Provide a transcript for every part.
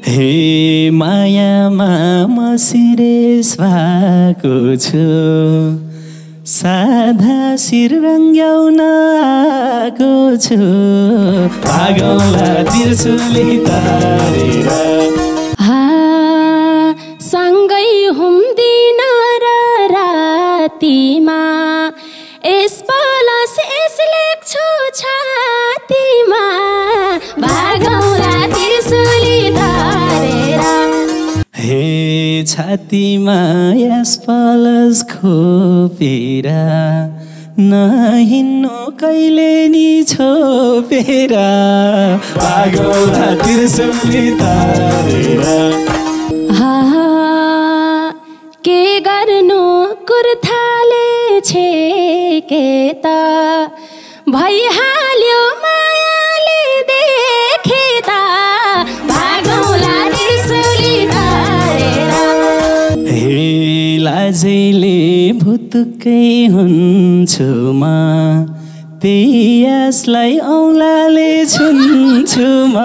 हे मायामा म सिरेस भएको छु साधा शिर रङ्ग्याउन आएको छु भागौँला त्रिशुली तारेर सँगै हुम्दिन र रातिमा यसपालस यस लेख्छु छातीमा भागौँला त्रिशुली तारेर हे छातीमा यसपालस खोपेर नहिन्नु कहिले नि छोपेर भागौँला त्रिशुली तारेर के गर्नु कुर्थाले छेके त भइहाल्यो मायाले देखे त भागौँला त्रिशुली तारेर हे लाजैले भुतुकै हुन्छु म त्यही यसलाई औँलाले छुन्छु म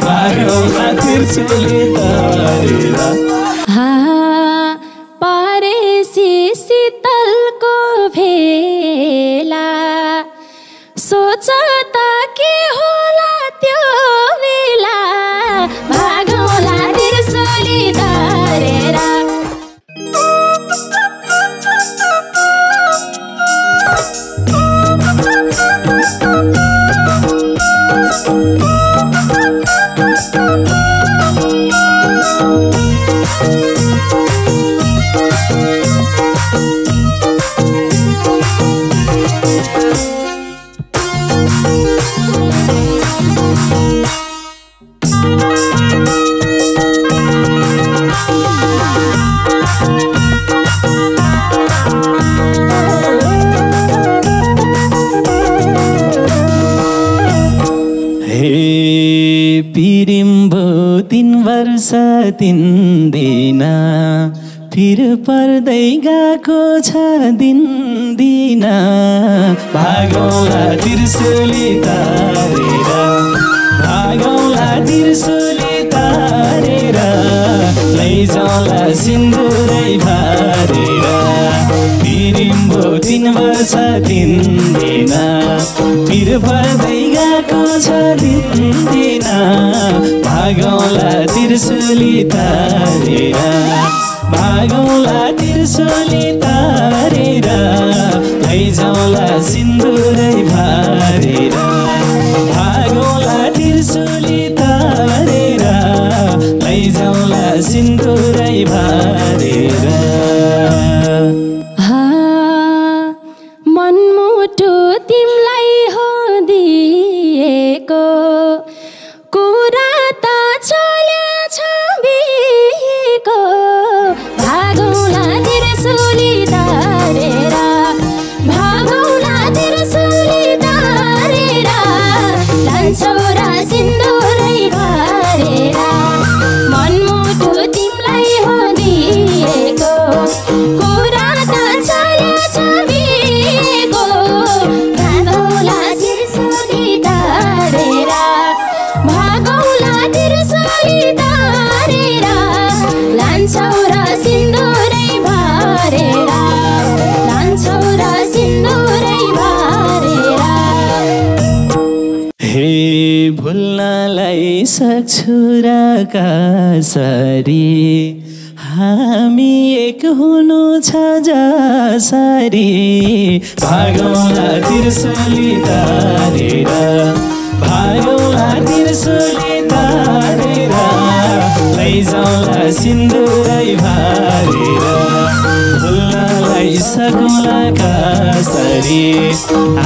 भागौँला त्रिशुली तारेर परेसी शीतलको भेला सोच त के होला त्यो बेला भागौँला त्रिशुली तारेर पिरिम्बो 3 वर्ष 3 दिन फिर पर्दै गएको छ दिन दिन भागौँला त्रिशुली तारेर भागौँला त्रिशुली तारेर लैजाउँला सिन्दुरै भरेर पिरिम्बो 3 वर्ष 3 दिन फिर पर्दै गएको छ दिन दिन भागौँला त्रिशुली तारेर भागौँला त्रिशुली तारेर लैजाउँला सिन्दुरै भरेर भागौँला त्रिशुली तारेर लैजाउँला सिन्दुरै भरेर मनमुटु तिमलाई हो दिएको कुरा त चल्या छ बिएको भागौँला त्रिशुली तारेर भागौँला त्रिशुली तारेर लान्छौ र सिन्दुरै भरेर मनमुटु तिमलाई हो दिएको कुरा त चल्या छ बिएको भागौँला त्रिशुली तारेर भागौँला त्रिशुली तारेर लान्छौ र सिन्दुरै भरेर लान्छौ र सिन्दुरै भरेर हे भुल्नलाई सक्छु र कसरी हामी एक हुनु छ जसरी भागौँला त्रिशुली तारेर भागौँला त्रिशुली तारेर लैजाउँला सिन्दुरै भरेर भुल्नलाई सकौँला कसरी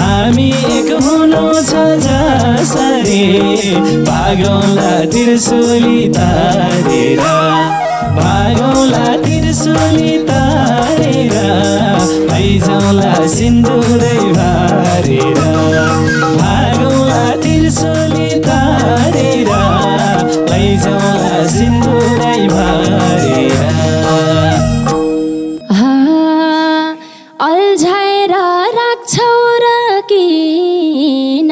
हामी एक हुनु छ जसरी भागौँला त्रिशुली तारेर भागौँला त्रिशुली तारेर लैजाउँला सिन्दुरै भरेर भागौँला त्रिशुली तारेर लैजाउँला सिन्दुरै भरेर अल्झाएर राख्छौ र किन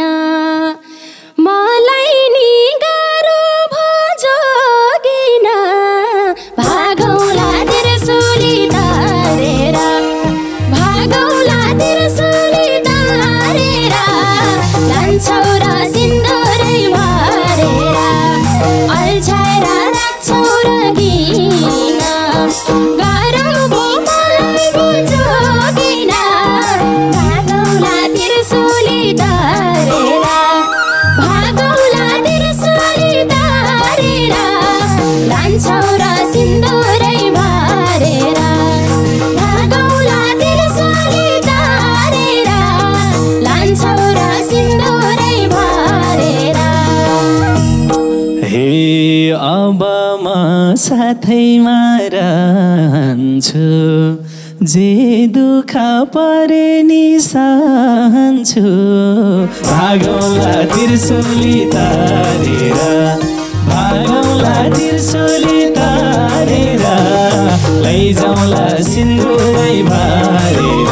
मलाई नि गाह्रो भो अल्झाएर राख्छौ र किन गरौँ गोपाललाई बुझोगिन भागौला त्रिशूली तारेर भागौला त्रिशूली तारेर लान्छौ र सिन्दुरै भरेर भागौला त्रिशूली तारेर लान्छौ र सिन्दुरै भरेर हे अब म साथैमा रहन्छु जे दुःख परे नि सहन्छु भागौला त्रिशूली तारेर भागौला त्रिशूली तारेर लैजाउँला सिन्दुरै भरेर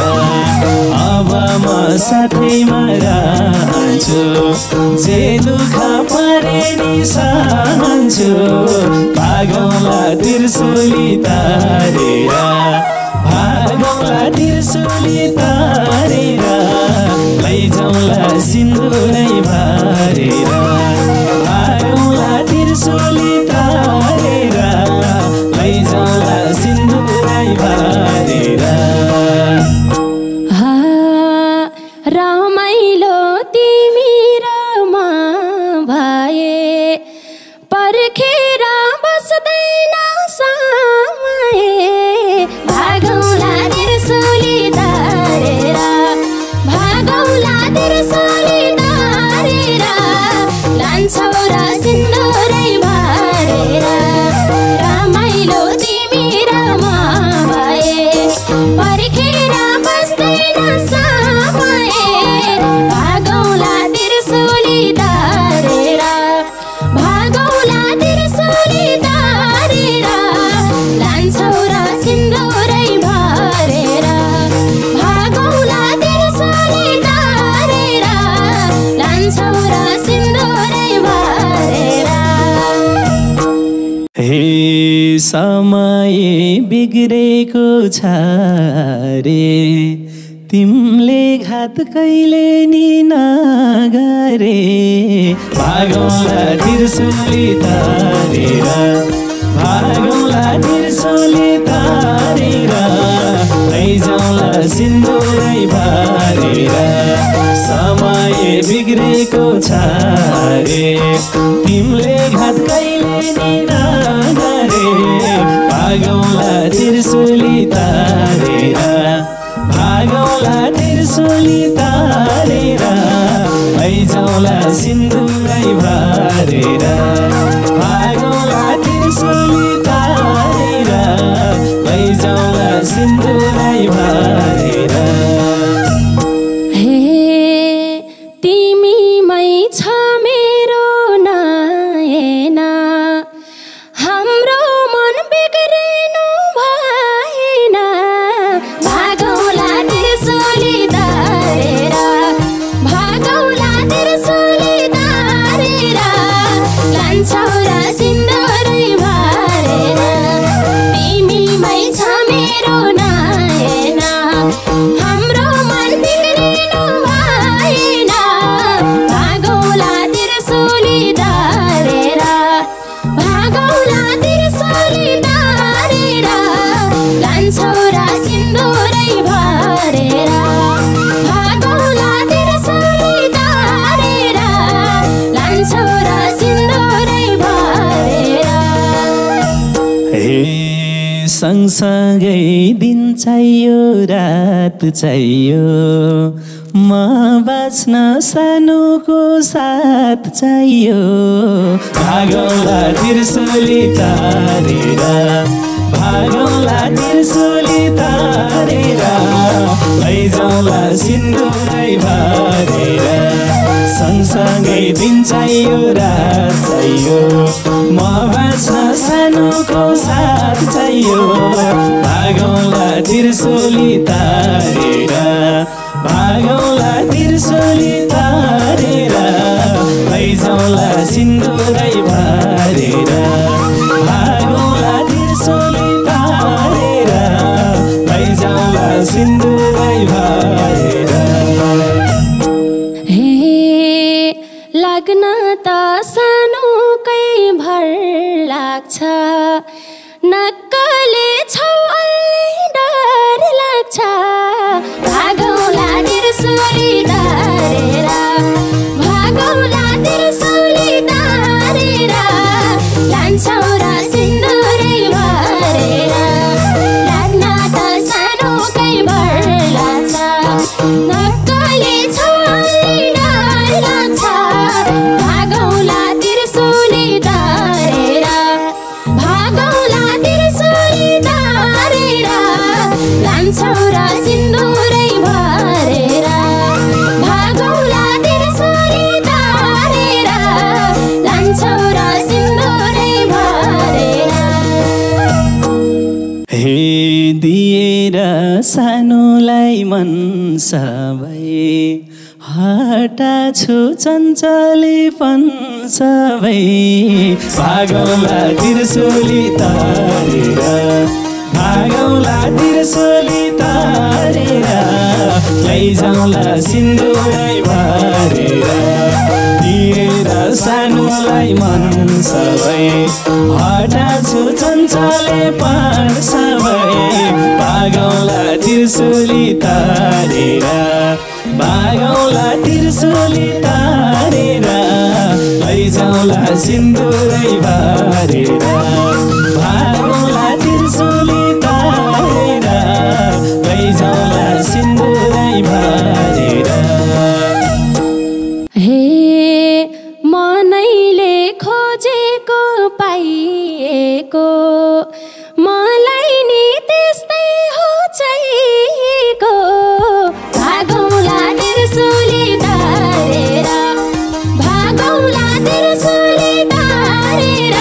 अब म साथैमा रहन्छु जे दुःख परे नि सहन्छु भागौला त्रिशूली तारेर भागौला त्रिशूली तारेर लैजाउँला सिन्दुरै भरेर भागौला त्रिशूली तारेर लैजाउँला सिन्दुरै भरेर रमाइलो तिमी र म भए पर्खेर बस्दैन समय भागौला त्रिशूली तारेर भागौला त्रिशूली तारेर लान्छौ र सिन्दुरै भरेर रमाइलो तिमी र म भए पर्खेर बस्दैन समय भागौला त्रिशूली तारेर भागौला त्रिशूली तारेर लान्छौ र सिन्दुरै भरेर भागौला त्रिशूली तारेर लान्छौ र सिन्दुरै भरेर हे समय बिग्रेको छ रे तिमीले घात कहिले नि नगरे भागौला त्रिशूली तारेर भागौला त्रिशूली तारेर लैजाउँला सिन्दुरै भरेर समय बिग्रेको छ रे तिमीले घात कहिले नि नगरे भागौला त्रिशूली तारेर भागौला त्रिशूली तारेर लैजाउँला सिन्दुरै भरेर भागौला त्रिशूली तारेर लैजाउँला सिन्दुरै भरेर तिमीमै छ मेरो नयना हाम्रो मन बिग्रिनु भएन भागौला त्रिशूली तारेर भागौला त्रिशूली तारेर लान्छौ र सिन्दुरै भरेर तिमीमै छ मेरो नयना हाम्रो मन बिग्रिनु भएन भागौला त्रिशूली तारेर भागौला त्रिशूली तारेर लान्छौ र सिन्दुरै भरेर भागौला त्रिशूली तारेर लान्छौ र सिन्दुरै भरेर हे सँगसँगै दिन चाहियो रात चाहियो म बाँच्न सानोको साथ चाहियो भागौला त्रिशूली तारेर भागौला त्रिशूली तारेर लैजाउँला सिन्दुरै भरेर सँगसँगै दिन चाहियो रात चाहियो म बाँच्न सानोको साथ चाहियो भागौला त्रिशूली तारेर भागौला त्रिशूली तारेर लैजाउँला सिन्दुरै भरेर भागौला त्रिशूली तारेर लैजाउँला सिन्दुरै भरेर लाग्न त सानोकै भर लाग्छ नक्कले छौ अलि डर लाग्छ भागौला त्रिशूली तारेर भागौला त्रिशूली तारेर लान्छौ र सिन्दुरै भरेर लाग्न त सानोकै भर लाग्छ नक्कले छौ अलि डर लाग्छ भागौला त्रिशूली तारेर भागौला त्रिशूली तारेर लान्छौ र सिन्दुरै भरेर भागौला त्रिशूली तारेर लान्छौ र सिन्दुरै भरेर हे दिएर सानोलाई मन सबै हटा छु चञ्चलीपन सबै भागौला त्रिशूली तारेर भागौला त्रिशूली तारेर लैजाउँला सिन्दुरै भरेर दिएर सानोलाई मन सबै हटा छु चञ्चलीपन सबै भागौला त्रिशूली तारेर भागौला त्रिशूली तारेर लैजाउँला सिन्दुरै भरेर भागौला त्रिशूली तारेर लैजाउँला सिन्दुरै भरेर हे मनैले खोजेको पाइएको मलाई नि त्यस्तै हो चाहिएको भागौला त्रिशूली तारेर भागौला त्रिशूली तारेर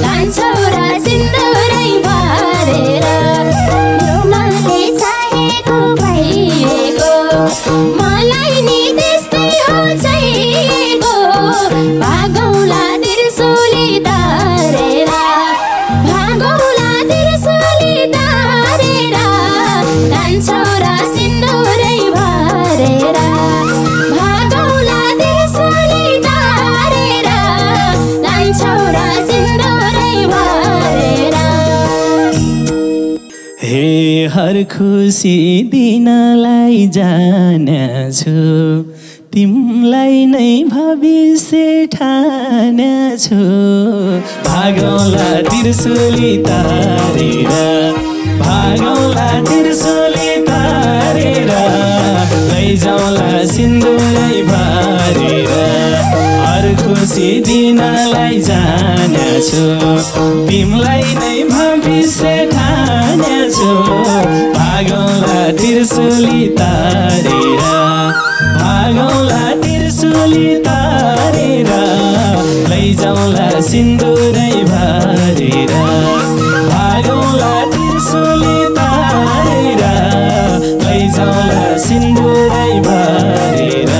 लान्छौ र सिन्दुरै भरेर मनले चाहेको पाइएको मलाई नि त्यस्तै हो चाहिएको भागौला त्रिशूली तारेर भागौला त्रिशूली तारेर लान्छौ र सिन्दुरै भरेर भागौला त्रिशूली तारेर लान्छौ र सिन्दुरै भरेर हे हर खुसी दिनलाई जानेछु तिमलाई नै भविष्य ठानेछु भागौला त्रिशूली तारेर भागौला त्रिशूली तारेर लैजाउँला सिन्दुरै भरेर हर खुसी दिनलाई जानेछु तिमलाई नै भविष्य ठानेछु भागौला त्रिशूली तारेर भागौला त्रिशूली तारेर लैजाउँला सिन्दुरै भरेर भागौला त्रिशूली तारेर लैजाउँला सिन्दुरै भरेर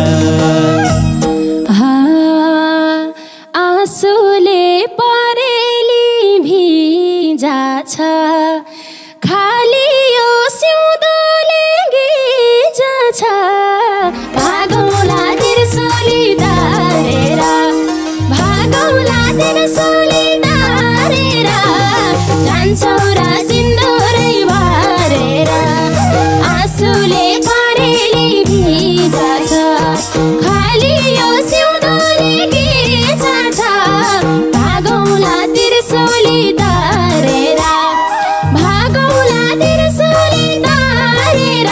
आँसुले परेली भिजाछ खाली यो सिउँदोले गिजाछ भागौला त्रिशूली तारेर भागौला त्रिशूली तारेर लान्छौ र सिन्दुरै भरेर आँसुले परेली भिजाछ खाली यो सिउँदोले गिजाछ भागौला त्रिशूली तारेर भागौला त्रिशूली तारेर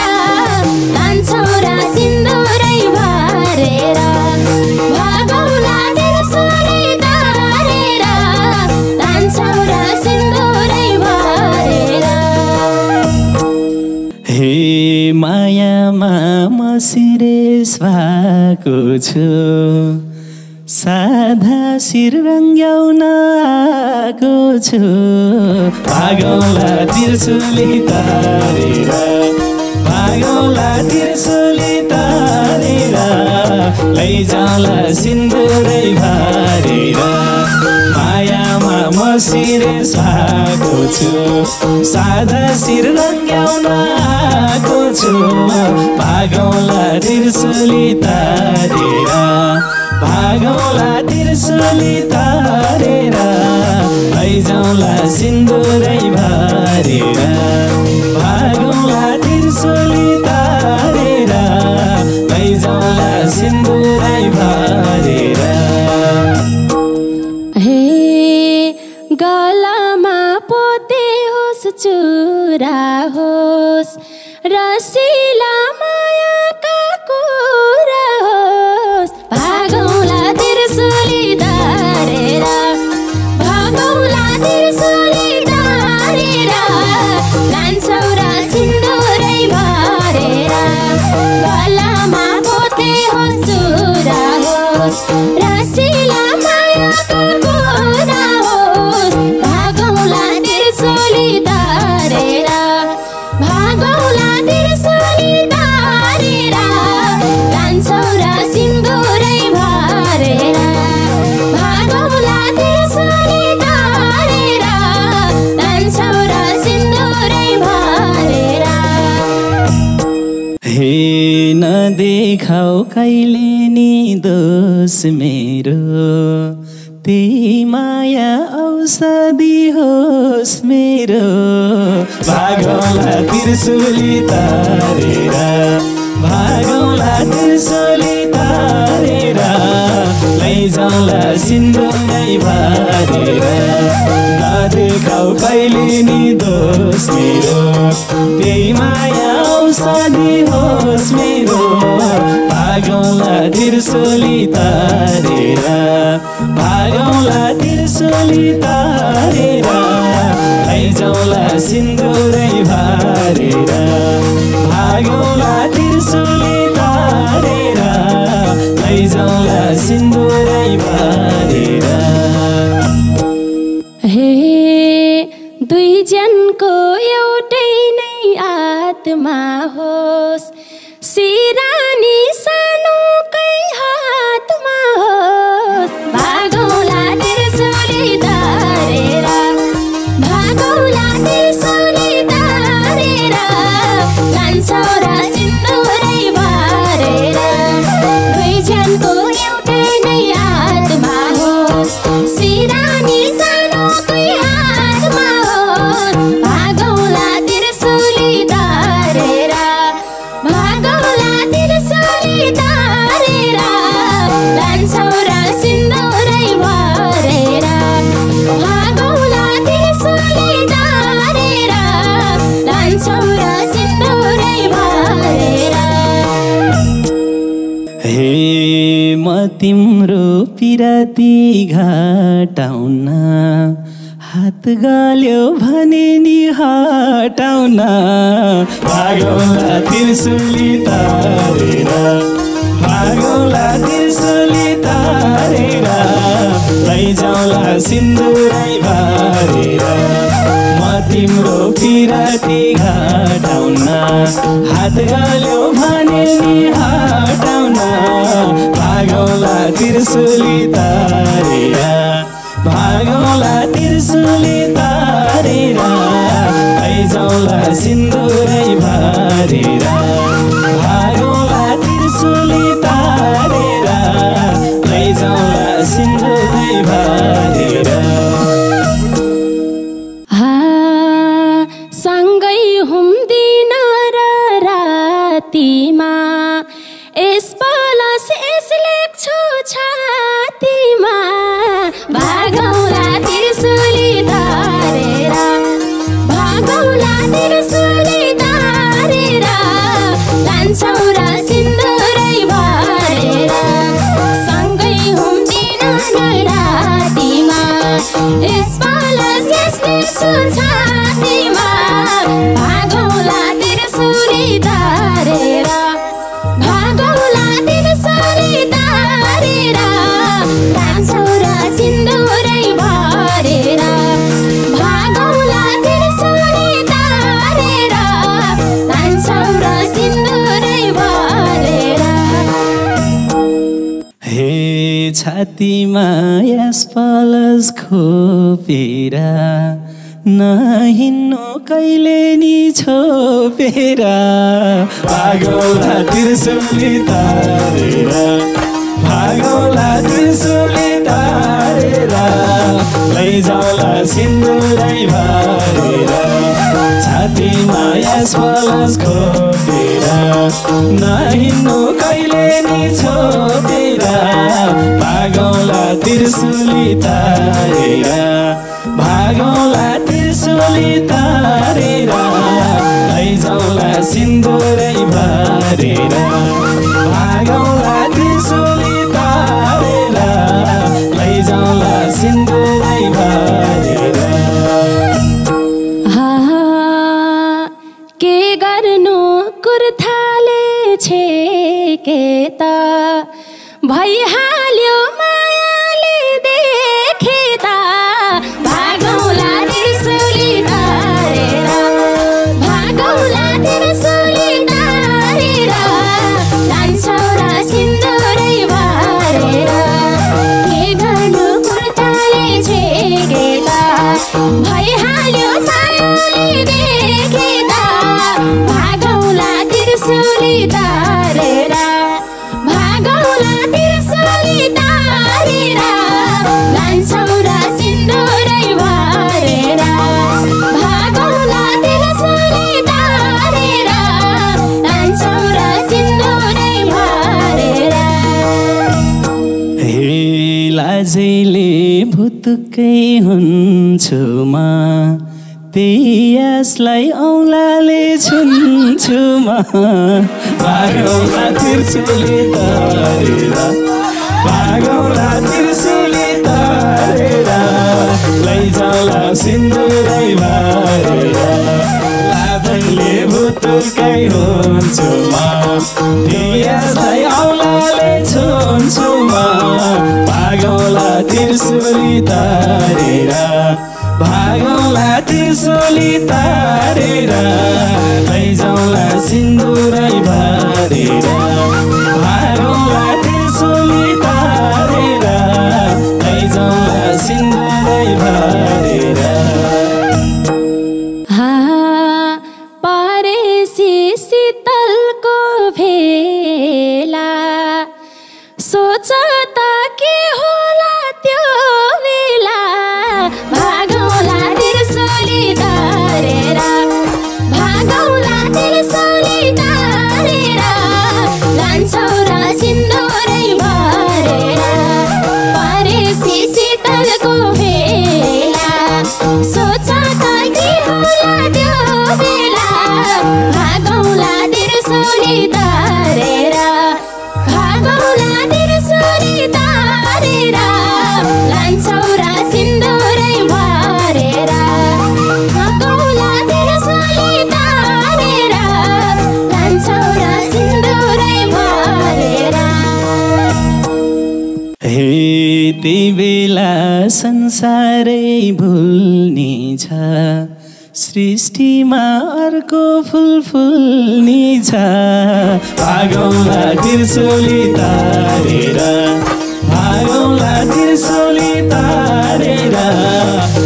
लान्छौ र सिन्दुरै भरेर भागौला त्रिशूली तारेर लान्छौ र सिन्दुरै भरेर हे मायामा म सिरेस भएको छु साधा शिर रङ्ग्याउन आएको छु भागौला त्रिशूली तारेर भागौला त्रिशूली तारेर लैजाउँला सिन्दुरै भरेर मायामा म सिरेस भएको छु साधा शिर रङ्ग्याउन आएको छु भागौला त्रिशूली तारेर भागौँला त्रिशुली तारेर लैजाउँला सिन्दुरै भरेर भागौँला त्रिशुली तारेर लैजाउँला सिन्दुरै भरेर हे गलामा पोते होस् चुरा होस् रसिला मायाका कुरा होस् भागौँला त्रिशुली तारेर भागौँला त्रिशुली तारेर लान्छौ र सिन्दुरै भरेर गलामा पोते होस् चुरा होस् रसिला मायाका कुरा होस् भागौँला त्रिशुली तारेर भागौँला त्रिशुली तारेर लान्छौ र सिन्दुरै भरेर भागौँला त्रिशुली तारेर लान्छौ र सिन्दुरै भरेर हे नदेखाऊ कहिले नि दोष मेरो त्यही माया औषधि होस् मेरो भागौँला त्रिशुली तारेर भागौँला त्रिशुली तारेर लैजाउँला सिन्दुरै भरेर नदेखाऊ कहिले नि दोष मेरो त्यही माया औषधि होस् मेरो भागौँला त्रिशुली तारेर भागौँला त्रिशुली तारेर लैजाउँला सिन्दुरै भरेर भागौँला त्रिशुली तारेर लैजाउँला सिन्दुरै भरेर हे दुई जनको एउटै नै आत्मा होस् सिरानी सानोकै हातमा होस् भागौँला त्रिशुली तारेर भागौँला त्रिशुली तारेर लान्छौ र सिन्दुरै भरेर दुई जनको एउटै नै आत्मा होस् सिरानी सानोकै हातमा होस् भागौँला त्रिशुली तारेर भागौँला त्रिशुली तारेर लान्छौ र सिन्दुरै भरेर भागौँला त्रिशुली तारेर लान्छौ र सिन्दुरै भरेर हे म तिम्रो पिराती घाटाउन हात गाल्यो भने नि हटाउन भागौँला त्रिशुली तारेर भागौँला त्रिशुली तारेर लैजाउँला सिन्दुरै भरेर म तिम्रो पिराती घाटाउन हात गाल्यो भने नि हटाउन भागौँला त्रिशुली तारेर भागौँला त्रिशुली तारेर लैजाउँला सिन्दुरै भरेर भागौँला त्रिशुली तारेर लैजाउँला सिन्दुरै भरेर सँगै हुम्दिन र रातिमा यस पलस यस लेख्छु छातीमा भागौँला त्रिशुली तारेर भागौँला त्रिशुली तारेर लान्छौ र सिन्दुरै भरेर सँगै हुम्दिन न रातिमा यस पलस यस लेख्छु छातीमा भागौँला त्रिशुली तारेर भागौँला त्रिशुली तारेर लान्छौ र सिन्दुरै भरेर भागौँला त्रिशुली तारेर लान्छौ र सिन्दुरै भरेर हे छातीमा यस पलस खोपेर नहिन्नु कहिले नि छोपेर भागौँला त्रिशुली तारेर भागौला त्रिशूली तारेर लैजाउला सिन्दुरै भरेर छातीमा यस पलस खोपेर नहिन्नु कहिले नि छोपेर भागौला त्रिशूली तारेर भागौला त्रिशूली तारेर लैजाउला सिन्दुरै भरेर भागौला त्रिशूली तारेर लैजाउला सिन्दुरै भरेर के गर्नु कुर्थाले छेके त भइहाल्यो मायाले देखेता भागौला त्रिशूली तारेर भागौला त्रिशूली तारेर लान्छौरा सिन्दुरै भरेर के गर्नु कुर्थाले छेकेता भइहाल्यो मायाले देखेता भागौला त्रिशूली तारेर भागौला त्रिशूली तारेर लान्छौरा सिन्दुरै भरेर भागौला त्रिशूली तारेर लान्छौरा सिन्दुरै भरेर हे लाजैले भुतुकै हुन्छु म त्यही यसलाई औँलाले छुन्छु म भागौला त्रिशूली तारेर भागौला त्रिशूली तारेर लैजाउला सिन्दुरै भरेर लाजैले भुतुकै हुन्छु म त्यही यसलाई औँलाले छुन्छु म भागौला त्रिशूली तारेर भागौला त्रिशूली तारेर लैजाउला सिन्दुरै भरेर भागौला त्रिशूली तारेर लैजाउला सिन्दुरै भरेर परेसी शीतलको भेला सोच त के होला त्यो बेला भागौला त्रिशूली तारेर भागौला त्रिशूली तारेर लान्छौरा सिन्दुरै भरेर परेसी शीतलको भेला सोच त के होला त्यो बेला भागौला त्रिशूली तारेर भागौला त्रिशूली तारेर लान्छौरा सिन्दुरै भरेर भागौला त्रिशूली तारेर लान्छौरा सिन्दुरै भरेर हे ती बेला संसारै भुल्ने छ सृष्टिमा अर्को फुल फुल्ने छ भागौला त्रिशूली तारेर भागौला त्रिशूली तारेर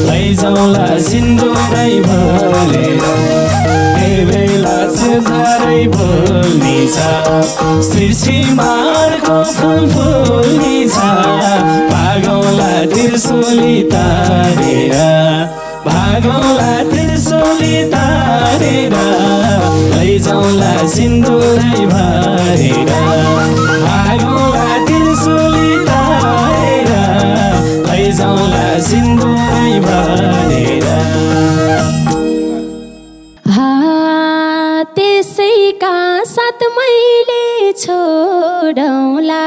लैजाउला सिन्दुरै भरेर हे बेला संसारै भुल्ने छ सृष्टिमा अर्को फुल फुल्ने छ भागौला त्रिशूली तारेर भागौला त्रिशूली तारेर लैजाउला सिन्दुरै भरेर भागौला त्रिशूली तारेर लैजाउला सिन्दुरै भरेर त्यसैका साथ मैले छोडौला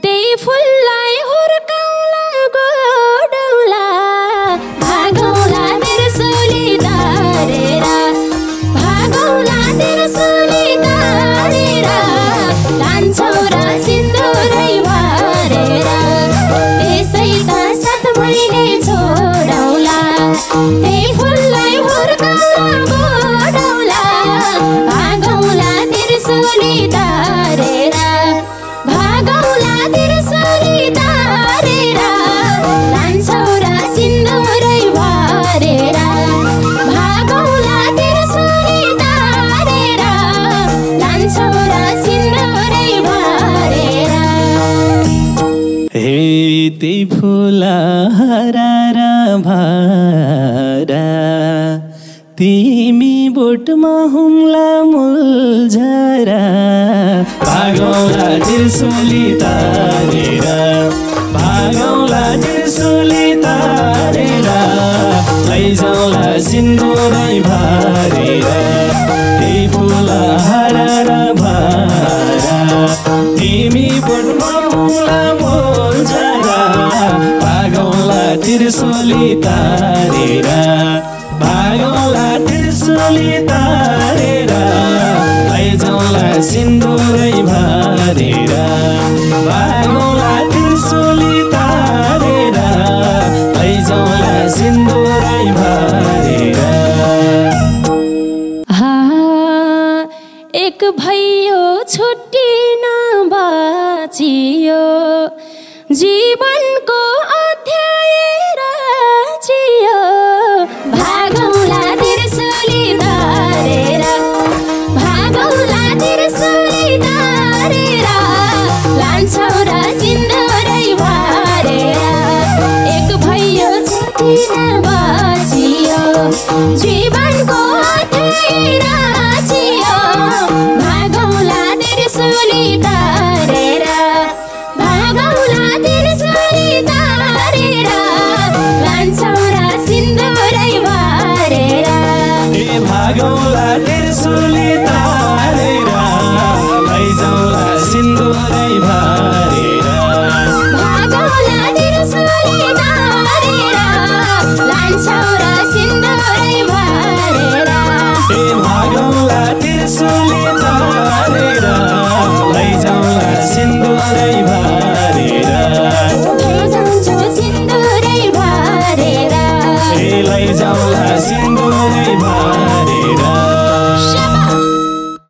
त्यही फुललाई हुर्काउला गोडौला भागौला त्रिशूली तारेर भागौला त्रिशूली तारेर लान्छौरा सिन्दुरै भरेर त्यसैका साथ मैले छोडौला त्यही फुललाई हुर्काउला गोडौला भागौला त्रिशूली तारेर भागौला त्रिशूली तारेर लान्छौरा सिन्दुरै भरेर भागौला त्रिशूली तारेर लान्छौरा सिन्दुरै भरेर भारा तिमी बोटमा हुम्ला मुलझरा भागौला त्रिशुली तारेर भागौला त्रिशुली तारेर लैजाउला सिन्दुरै भारेर त्यही फुल हारा र भारा तिमी बोटमा हुम्ला मुलझरा भागौला त्रिशुली तारेर भागौला त्रिशुली तारेर लैजाउला सिन्दुरै भारेर भागौला त्रिशुली तारेर लैजाउला सिन्दुरै भारेर एक भयो छुट्टिन बाँचियो जीवनको अध्याय रचियो भागौला त्रिशुली तारेर भागौला त्रिशुली तारेर लान्छौ र सिन्दुरै भारेर एक भयो छुट्टिन बाँचियो जीवनको अध्याय रचियो भागौला त्रिशुली तारेर भागौला त्रिशुली तारेर लान्छौ र सिन्दुरै भारेर भागौला त्रिशुली तारेर लैजाउला सिन्दुरै भारेर भागौला त्रिशुली तारेर लान्छौ र सिन्दुरै भारेर भागौला त्रिशुली तारेर लैजाउला सिन्दुरै भारेर लैजाउँछु सिन्दुरै भारेर लैजाउला सिन्दुरै भारेर